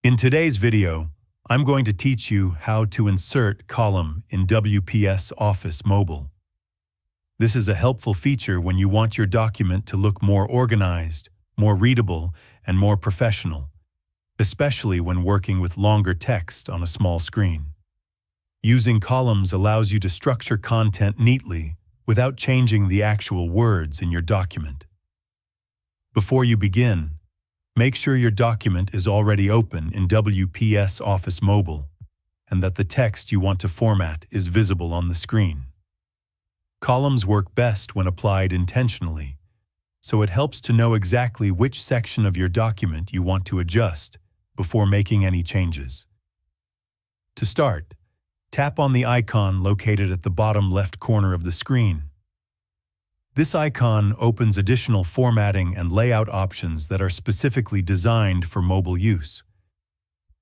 In today's video, I'm going to teach you how to insert column in WPS Office Mobile. This is a helpful feature when you want your document to look more organized, more readable, and more professional, especially when working with longer text on a small screen. Using columns allows you to structure content neatly without changing the actual words in your document. Before you begin, make sure your document is already open in WPS Office Mobile and that the text you want to format is visible on the screen. Columns work best when applied intentionally, so it helps to know exactly which section of your document you want to adjust before making any changes. To start, tap on the icon located at the bottom left corner of the screen. This icon opens additional formatting and layout options that are specifically designed for mobile use.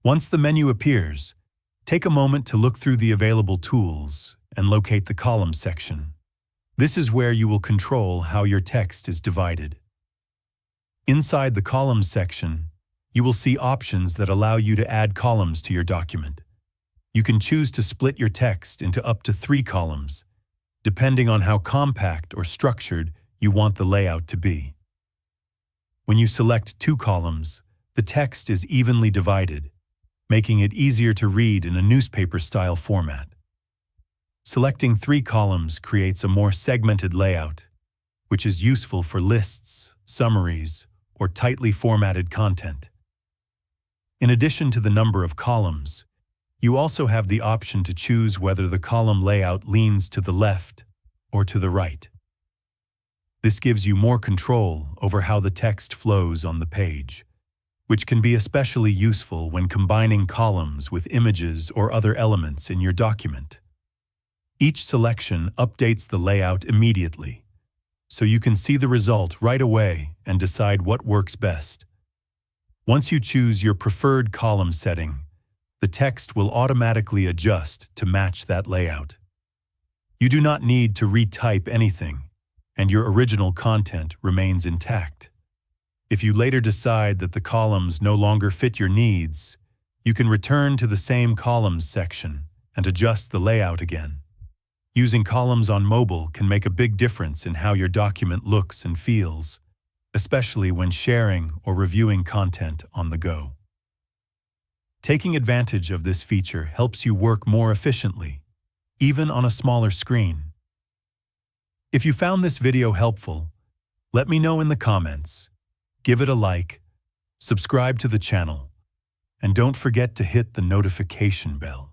Once the menu appears, take a moment to look through the available tools and locate the Columns section. This is where you will control how your text is divided. Inside the Columns section, you will see options that allow you to add columns to your document. You can choose to split your text into up to 3 columns, depending on how compact or structured you want the layout to be. When you select 2 columns, the text is evenly divided, making it easier to read in a newspaper-style format. Selecting 3 columns creates a more segmented layout, which is useful for lists, summaries, or tightly formatted content. In addition to the number of columns, you also have the option to choose whether the column layout leans to the left or to the right. This gives you more control over how the text flows on the page, which can be especially useful when combining columns with images or other elements in your document. Each selection updates the layout immediately, so you can see the result right away and decide what works best. Once you choose your preferred column setting, the text will automatically adjust to match that layout. You do not need to retype anything, and your original content remains intact. If you later decide that the columns no longer fit your needs, you can return to the same Columns section and adjust the layout again. Using columns on mobile can make a big difference in how your document looks and feels, especially when sharing or reviewing content on the go. Taking advantage of this feature helps you work more efficiently, even on a smaller screen. If you found this video helpful, let me know in the comments, give it a like, subscribe to the channel, and don't forget to hit the notification bell.